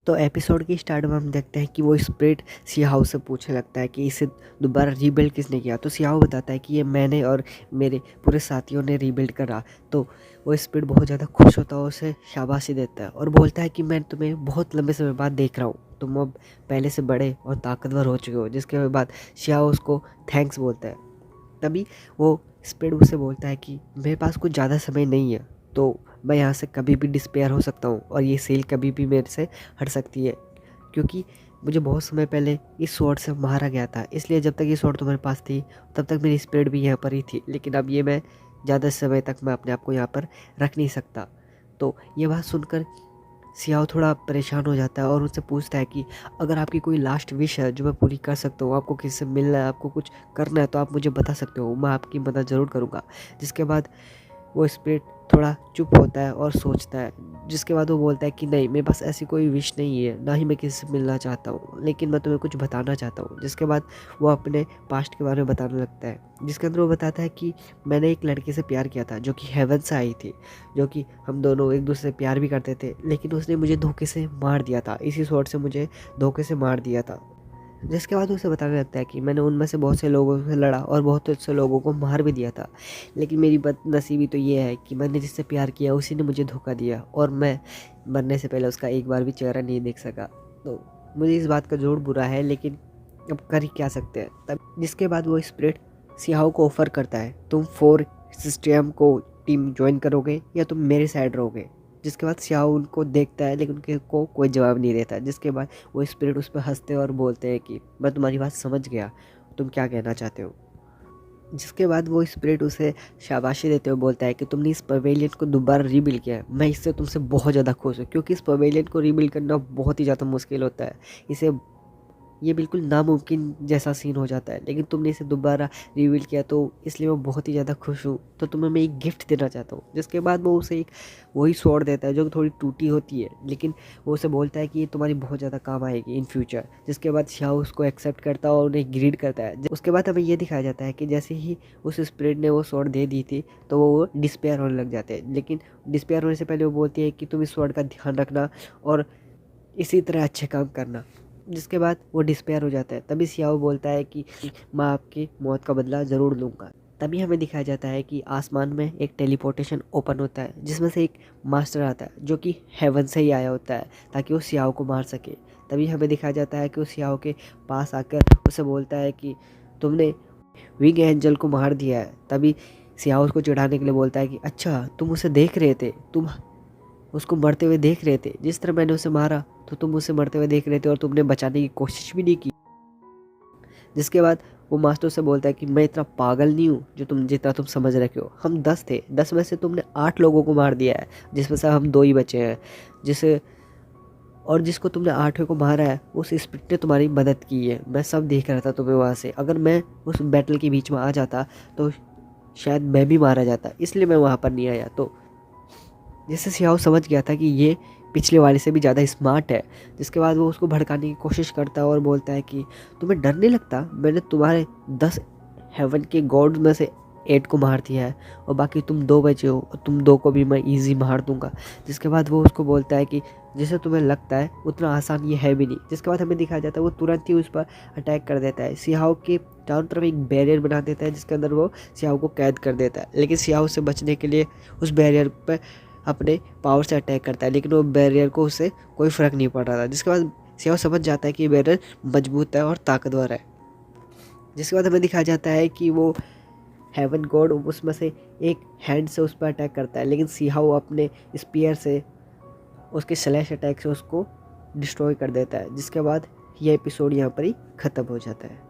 तो एपिसोड की स्टार्ट में हम देखते हैं कि वो स्प्रिट सियाओ से पूछने लगता है कि इसे दोबारा रीबिल्ड किसने किया। तो सियाओ बताता है कि ये मैंने और मेरे पूरे साथियों ने रीबिल्ड करा। तो वो स्प्रिट बहुत ज़्यादा खुश होता है, उसे शाबाशी देता है और बोलता है कि मैं तुम्हें बहुत लंबे समय बाद देख रहा हूँ, तुम अब पहले से बड़े और ताकतवर हो चुके हो। जिसके बाद सियाओ उसको थैंक्स बोलता है। तभी वो स्प्रिट उसे बोलता है कि मेरे पास कुछ ज़्यादा समय नहीं है, तो मैं यहाँ से कभी भी डिस्पेयर हो सकता हूँ और ये सेल कभी भी मेरे से हट सकती है, क्योंकि मुझे बहुत समय पहले इस स्वॉर्ड से मारा गया था। इसलिए जब तक ये स्वॉर्ड तुम्हारे पास थी तब तक मेरी स्प्रिट भी यहाँ पर ही थी, लेकिन अब ये मैं ज़्यादा समय तक मैं अपने आप को यहाँ पर रख नहीं सकता। तो ये बात सुनकर सियाओ थोड़ा परेशान हो जाता है और उनसे पूछता है कि अगर आपकी कोई लास्ट विश है जो मैं पूरी कर सकता हूँ, आपको किसी से मिलना है, आपको कुछ करना है, तो आप मुझे बता सकते हो, मैं आपकी मदद ज़रूर करूँगा। जिसके बाद वो स्पिरिट थोड़ा चुप होता है और सोचता है। जिसके बाद वो बोलता है कि नहीं, मेरे पास ऐसी कोई विश नहीं है, ना ही मैं किसी से मिलना चाहता हूँ, लेकिन मैं तुम्हें कुछ बताना चाहता हूँ। जिसके बाद वो अपने पास्ट के बारे में बताने लगता है, जिसके अंदर वो बताता है कि मैंने एक लड़की से प्यार किया था जो कि हेवन से आई थी, जो कि हम दोनों एक दूसरे से प्यार भी करते थे, लेकिन उसने मुझे धोखे से मार दिया था, इसी स्वॉर्ड से मुझे धोखे से मार दिया था। जिसके बाद उसे बताने लगता है कि मैंने उनमें से बहुत से लोगों से लड़ा और बहुत से लोगों को मार भी दिया था, लेकिन मेरी बदनसीबी तो ये है कि मैंने जिससे प्यार किया उसी ने मुझे धोखा दिया और मैं मरने से पहले उसका एक बार भी चेहरा नहीं देख सका। तो मुझे इस बात का ज़रूर बुरा है, लेकिन अब कर ही क्या सकते हैं। तब जिसके बाद वो स्प्रिट सियाओ को ऑफ़र करता है, तुम 4 सिस्टम को टीम ज्वाइन करोगे या तुम मेरे साइड रहोगे। जिसके बाद सियाओ उनको देखता है, लेकिन उनके को कोई जवाब नहीं देता। जिसके बाद वो स्पिरिट उस पर हंसते और बोलते हैं कि मैं तुम्हारी बात समझ गया, तुम क्या कहना चाहते हो। जिसके बाद वो स्पिरिट उसे शाबाशी देते हुए बोलता है कि तुमने इस पवेलियन को दोबारा रीबिल्ड किया है, मैं इससे तुमसे बहुत ज़्यादा खुश हूँ, क्योंकि इस पवेलियन को रीबिल्ड करना बहुत ही ज़्यादा मुश्किल होता है। इसे ये बिल्कुल नामुमकिन जैसा सीन हो जाता है, लेकिन तुमने इसे दोबारा रिवील किया, तो इसलिए मैं बहुत ही ज़्यादा खुश हूँ। तो तुम्हें मैं एक गिफ्ट देना चाहता हूँ। जिसके बाद वो उसे एक वही स्वॉर्ड देता है जो कि थोड़ी टूटी होती है, लेकिन वो उसे बोलता है कि ये तुम्हारी बहुत ज़्यादा काम आएगी इन फ्यूचर। जिसके बाद शाओ उसको एक्सेप्ट करता है और उन्हें ग्रीड करता है। उसके बाद हमें ये दिखाया जाता है कि जैसे ही उस स्पिरिट ने वो स्वॉर्ड दे दी थी, तो वो डिस्पेयर होने लग जाते हैं, लेकिन डिस्पेयर होने से पहले वो बोलती है कि तुम इस स्वॉर्ड का ध्यान रखना और इसी तरह अच्छे काम करना। जिसके बाद वो डिस्पेयर हो जाता है। तभी सियाओ बोलता है कि मैं आपकी मौत का बदला ज़रूर लूँगा। तभी हमें दिखाया जाता है कि आसमान में एक टेलीपोर्टेशन ओपन होता है, जिसमें से एक मास्टर आता है जो कि हेवन से ही आया होता है, ताकि वो सियाओ को मार सके। तभी हमें दिखाया जाता है कि वो सियाओ के पास आकर उसे बोलता है कि तुमने विंग एंजल को मार दिया है। तभी सियाओ उसको चिढ़ाने के लिए बोलता है कि अच्छा, तुम उसे देख रहे थे, तुम उसको मरते हुए देख रहे थे, जिस तरह मैंने उसे मारा तो तुम उसे मरते हुए देख रहे थे और तुमने बचाने की कोशिश भी नहीं की। जिसके बाद वो मास्टर से बोलता है कि मैं इतना पागल नहीं हूँ जो तुम जितना तुम समझ रखे हो। हम 10 थे, 10 में से तुमने 8 लोगों को मार दिया है, जिसमें से हम 2 ही बचे हैं। जिसे और जिसको तुमने 8वें को मारा है, उस स्पिरिट ने तुम्हारी मदद की है। मैं सब देख रहा था तुम्हें वहाँ से। अगर मैं उस बैटल के बीच में आ जाता तो शायद मैं भी मारा जाता, इसलिए मैं वहाँ पर नहीं आया। तो जिससे सियाओ समझ गया था कि ये पिछले वाले से भी ज़्यादा स्मार्ट है। जिसके बाद वो उसको भड़काने की कोशिश करता है और बोलता है कि तुम्हें डर नहीं लगता, मैंने तुम्हारे 10 हेवन के गॉड में से 8 को मार दिया है और बाकी तुम 2 बचे हो, और तुम 2 को भी मैं ईजी मार दूंगा। जिसके बाद वो उसको बोलता है कि जैसे तुम्हें लगता है उतना आसान ये है भी नहीं। जिसके बाद हमें दिखाया जाता है वो तुरंत ही उस पर अटैक कर देता है। सियाओ के चारों तरफ एक बैरियर बना देता है, जिसके अंदर वो सियाओ को कैद कर देता है, लेकिन सियाओ से बचने के लिए उस बैरियर पर अपने पावर से अटैक करता है, लेकिन वो बैरियर को उससे कोई फ़र्क नहीं पड़ रहा था। जिसके बाद सियाओ समझ जाता है कि ये बैरियर मजबूत है और ताकतवर है। जिसके बाद हमें दिखाया जाता है कि वो हेवन गॉड उसमें से एक हैंड से उस पर अटैक करता है, लेकिन सियाओ अपने स्पीयर से उसके स्लैश अटैक से उसको डिस्ट्रॉय कर देता है। जिसके बाद यह एपिसोड यहाँ पर ही ख़त्म हो जाता है।